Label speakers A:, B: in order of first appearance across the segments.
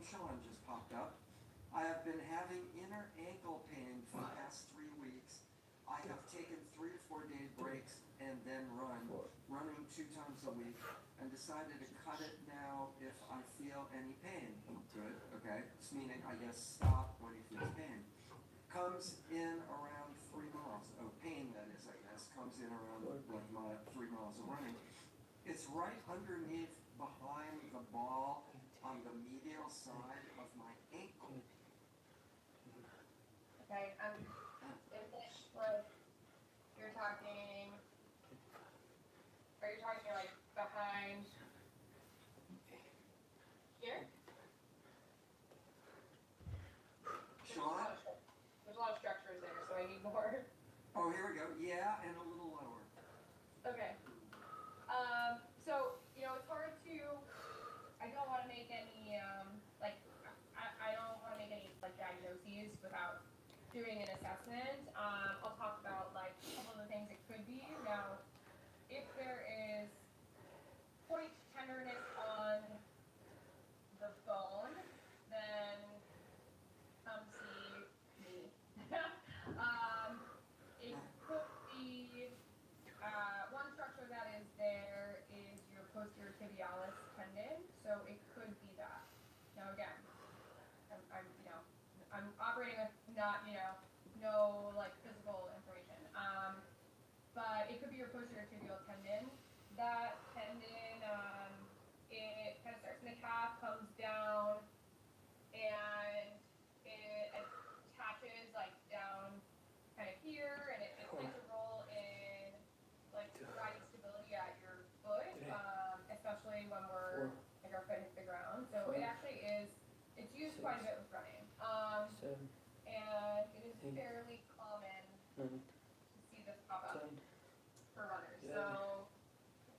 A: Sean just popped up. I have been having inner ankle pain for the past 3 weeks. I have taken 3 to 4 day breaks and then running 2 times a week, and decided to cut it now if I feel any pain. Good, okay. It's meaning, I guess, stop when he feels pain. Comes in around 3 miles. Oh, pain, that is, I guess. Comes in around like my 3 miles of running. It's right underneath, behind the ball, on the medial side of my ankle.
B: Okay, if it's like, you're talking, are you talking like behind here?
A: Sean?
B: There's a lot of structures there, so I need more.
A: Oh, here we go. Yeah, and a little lower.
B: Okay. So, it's hard to, I don't want to make any, I don't want to make any, diagnoses without doing an assessment. I'll talk about, a couple of the things it could be. Now, if there is point tenderness on the bone, then come see me. It could be, one structure that is there is your posterior tibialis tendon, so it could be that. Now again, I'm operating with not, no physical information. But it could be your posterior tibial tendon. That tendon, it kind of starts in the calf, comes down, and it attaches down kind of here, and it plays a role in providing stability at your foot, especially when our foot hits the ground. So it actually is, it's used quite a bit with running. And it is fairly common to see this pop up for runners. So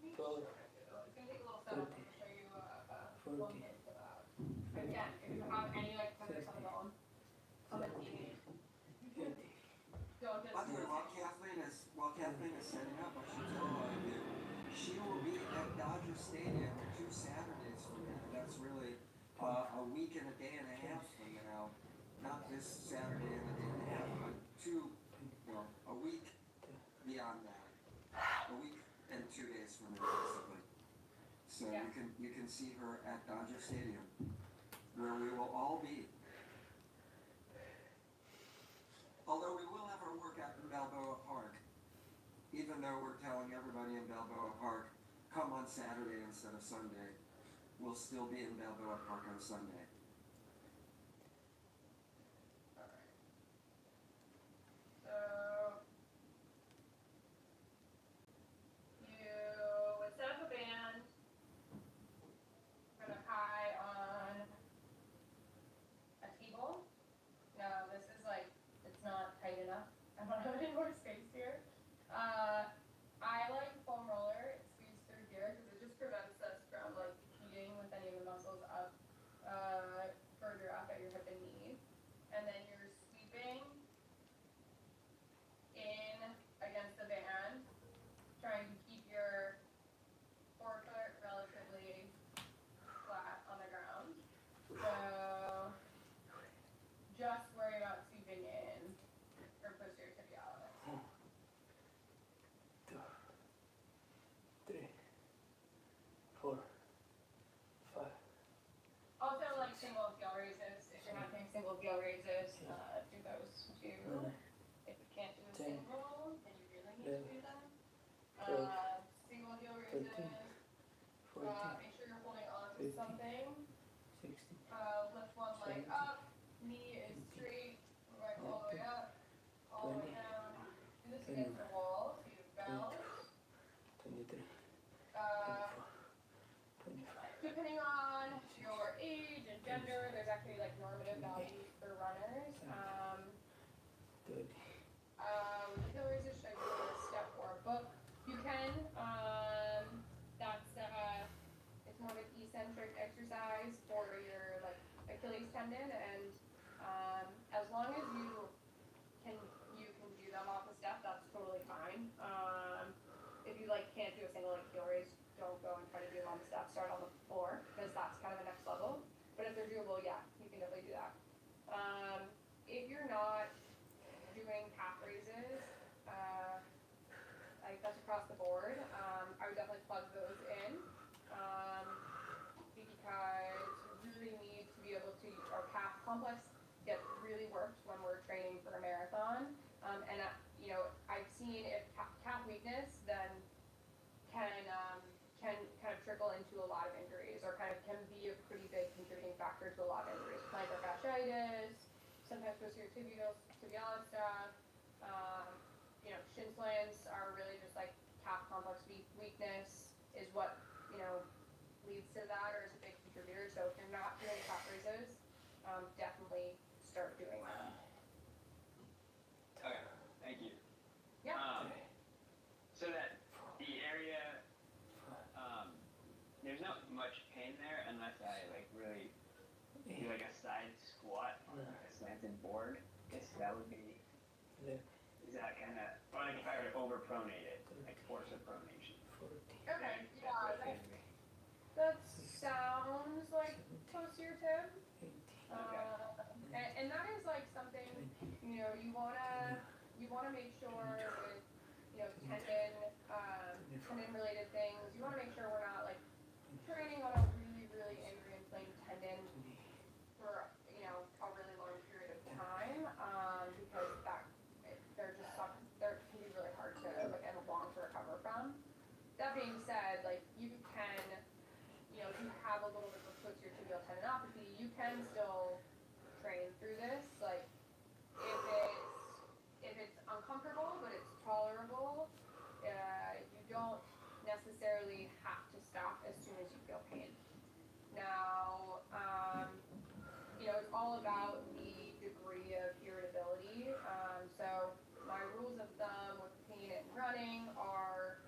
B: it's going to take a little setup to show you a little hint of that. Again, if you have any tenderness on the bone, come and see me. Don't just.
A: By the way, while Kathleen is setting up, I should tell you what I do. She will be at Dodger Stadium 2 Saturdays from now. That's really a week and a day and a half from now. Not this Saturday and a day and a half, but a week beyond that. A week and 2 days from now, basically. So yeah. you can see her at Dodger Stadium, where we will all be. Although we will have our workout in Balboa Park, even though we're telling everybody in Balboa Park, come on Saturday instead of Sunday, we'll still be in Balboa Park on Sunday.
B: Alright. So, you would set up a band, kind of high on a table. Now, this is it's not tight enough. I don't have any more space here. I like foam roller. It squeezes through here because it just prevents us from heating with any of the muscles up further up at your hip and knee. And then you're sweeping in against the band, trying to keep your forefoot relatively flat on the ground. So just worry about sweeping in or posterior tibialis.
C: 2, 3, 4, 5.
B: Also, single heel raises. If you're not doing single heel raises, do those too. If you can't do a single, then you really need to do them. Single heel raises. Make sure you're holding on to something.
C: 16.
B: Lift one leg up. Knee is straight, right all the way up, all the way down. Do this against the wall, so you balance.
C: 23.
B: Depending on your age and gender, there's actually normative values for runners.
C: 30.
B: Heel raises should be a step or a book. You can, it's more of an eccentric exercise for your Achilles tendon, and as long as you can do them off the step, that's totally fine. If you can't do a single heel raise, don't go and try to do them on the step. Start on the floor because that's kind of the next level. But if they're doable, physical, yeah, you can definitely do that. If you're not doing calf raises, like that's across the board, I would definitely plug those in, because we really need to be able to, our calf complex gets really worked when we're training for a marathon, and you know, I've seen if calf weakness then can kind of trickle into a lot of injuries, or kind of can be a pretty big contributing factor to a lot of injuries, plantar fasciitis, sometimes posterior tibialis stuff. You know, shin splints are really just like calf complex weakness is what, you know, leads to that, or is a big contributor. So if you're not doing calf raises, definitely start doing them.
D: Okay, thank you.
B: Yeah.
D: So that the area, there's not much pain there unless I like really do like a side squat on like a slanted board. I guess that would be, is that kind of, or like if I were to overpronate it, like force a pronation.
B: Okay.
D: That's
B: Yeah.
D: what pains me.
B: That sounds like posterior tib.
D: Okay.
B: And that is like something, you know, you wanna make sure with, you know, tendon related things, you wanna make sure we're not like training on a really angry inflamed tendon for, you know, a really long period of time, because they're can be really hard to like and long to recover from. That being said, like you can, you know, if you have a little bit of posterior tibial tendinopathy, you can still train through this. Like if it's uncomfortable but it's tolerable, you don't necessarily have to stop as soon as you feel pain. Now, you know, it's all about the degree of irritability. So my rules of thumb with pain and running are,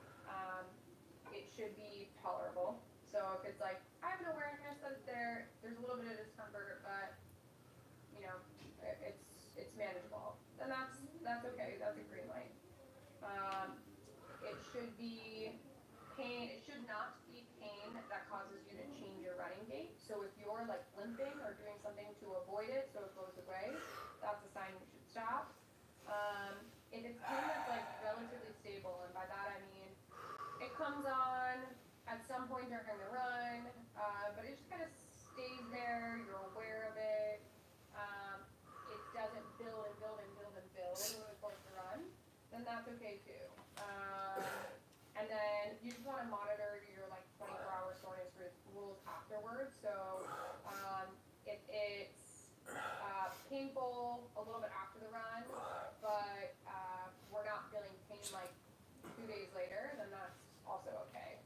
B: it should be tolerable. So if it's like, I have an awareness that there's a little bit of discomfort, but, you know, it's manageable, then that's okay, that's a green light. It should be pain, it should not be pain that causes you to change your running gait. So if you're like limping or doing something to avoid it so it goes away, that's a sign you should stop. If it's pain that's like relatively stable, and by that I mean it comes on at some point during the run, but it just kind of stays there, you're aware of it, it doesn't build over the course of the run, then that's okay too. And then you just want to monitor your like 24-hour soreness rules afterwards. So if it's painful a little bit after the run, but we're not feeling pain like 2 days later, then that's also okay.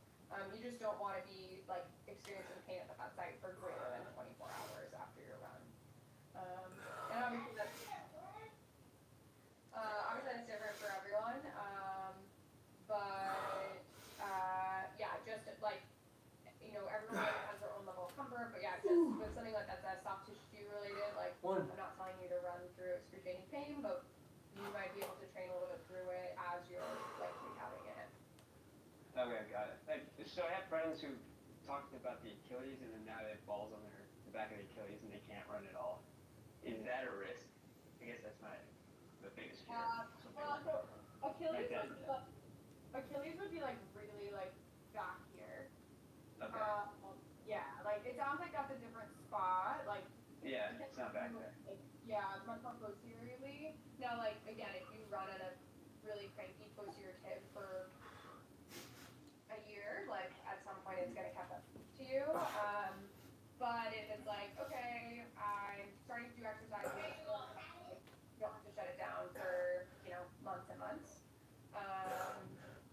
B: You just don't want to be like experiencing pain at that site for greater than 24 hours after your run. And obviously that's different for everyone. But yeah, just like, you know, everyone has their own level of comfort. But yeah, just with something like that's soft tissue related, like I'm not telling you to run through excruciating pain, but you might be able to train a little bit through it as you're like rehabbing it.
D: Okay, got it. So I have friends who talked about the Achilles and then now they have balls on the back of the Achilles and they can't run at all. Is that a risk? I guess that's the biggest fear.
B: Well, so Achilles would be like really like back here.
D: Okay.
B: Yeah, like it sounds like that's a different spot. Like
D: Yeah, it's not back there.
B: Yeah, it's much more posteriorly. Now, like again, if you run at a really cranky posterior tib for a year, like at some point it's gonna catch up to you. But if it's like, okay, I'm starting to do exercise, you don't have to shut it down for, you know, months and months.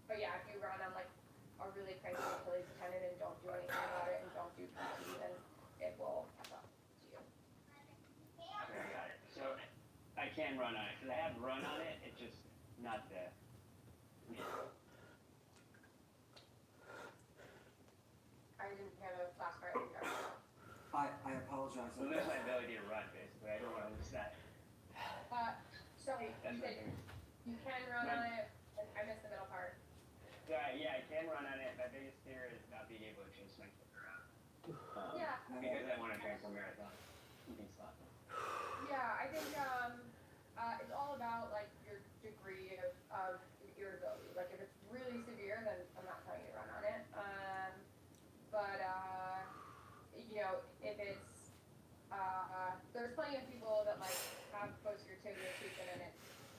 B: But yeah, if you run on like a really cranky Achilles tendon and don't do anything about it and don't do PT, then it will catch up to you.
D: Okay, got it. So I can run on it because I have run on it. It's just not the.
B: I didn't hear the last part.
A: I apologize.
D: So lose my ability to run, basically. I don't want to lose that.
B: Sorry,
D: That's
B: you said
D: okay.
B: you can run on it. I missed the middle part.
D: Yeah, I can run on it. My biggest fear is not being able to change my foot around.
B: Yeah.
D: Because I want to train for marathon. keeping spot.
B: Yeah, I think it's all about like your degree of irritability. Like if it's really severe, then I'm not telling you to run on it. But you know, if it's there's plenty of people that like have posterior tibia treatment and it,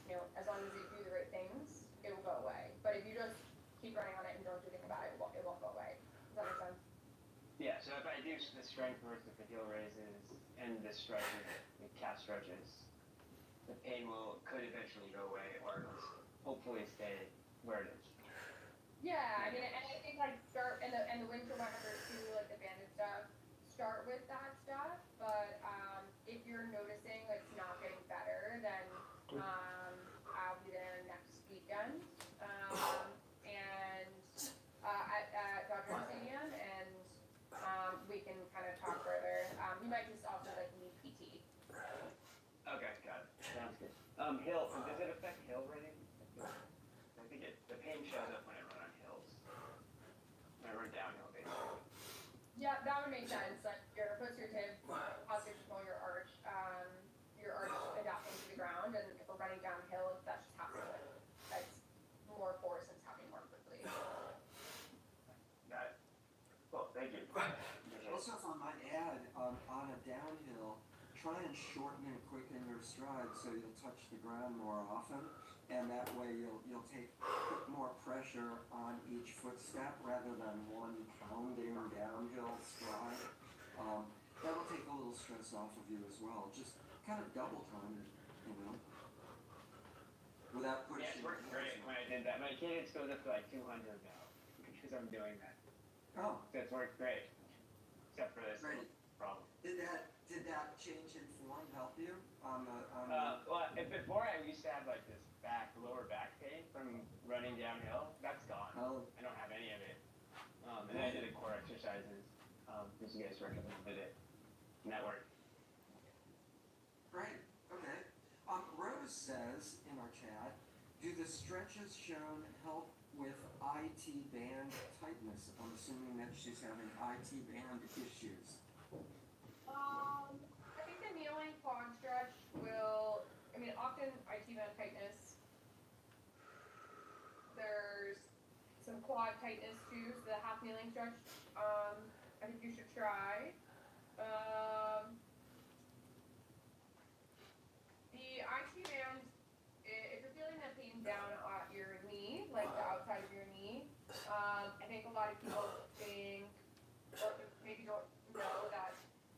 B: you know, as long as you do the right things, it will go away. But if you just keep running on it and don't do anything about it, it won't go away. Does that make sense?
D: Yeah, so if I do the StrongFirst with the heel raises and the stretches, the calf stretches, the pain could eventually go away or hopefully stay where it is.
B: Yeah, I mean, and I think like start and the winter weather too, like the bandage stuff. Start with that stuff, but if you're noticing that it's not getting better, then I'll be there next weekend and at Dodger Stadium, and we can kind of talk further. You might just also like need PT.
D: Okay, got it. Sounds good. Hill, does it affect hill running? I think the pain shows up when I run on hills. When I run downhill, basically.
B: Yeah, that would make sense. Like your posterior tib, posterior control, your arch adapting to the ground, and if we're running downhill, that's just happening. That's more force and it's happening more quickly.
D: Got it. Well, thank you.
A: Also, if I might add, on a downhill, try and shorten and quicken your stride so you'll touch the ground more often, and that way you'll put more pressure on each footstep rather than one pounding downhill stride. That'll take a little stress off of you as well. Just kind of double time it, you know, without pushing.
D: Yeah, it's worked great when I did that. My cadence goes up to like 200 now because I'm doing that.
A: Oh,
D: So it's worked great, except for this
A: great.
D: problem.
A: Did that change in form help you on the?
D: Well, before I used to have like this lower back pain from running downhill. That's gone.
A: Oh.
D: I don't have any of it. And then I did the core exercises because you guys recommended it, and that worked.
A: Great. Okay. Rose says in our chat, do the stretches shown help with IT band tightness? I'm assuming that she's having IT band issues.
B: I think the kneeling quad stretch will. I mean, often IT band tightness. There's some quad tightness too, so the half kneeling stretch. I think you should try. The IT band, if you're feeling that pain down at your knee, like the outside of your knee, I think a lot of people think, or maybe don't know that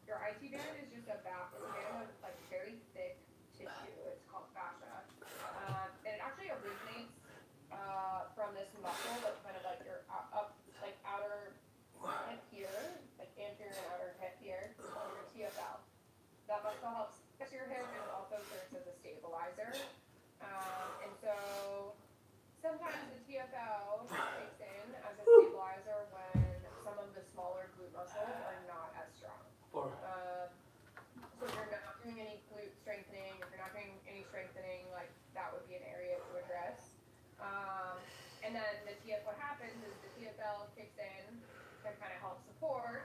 B: your IT band is just a band of like very thick tissue. It's called fascia, and it actually originates from this muscle that's kind of like your like outer hip here, like anterior and outer hip here, it's called your TFL. That muscle helps fix your hip and it also serves as a stabilizer. And so sometimes the TFL kicks in as a stabilizer when some of the smaller glute muscles are not as strong. So if you're not doing any glute strengthening, if you're not doing any strengthening, like that would be an area to address. And then what happens is the TFL kicks in to kind of help support,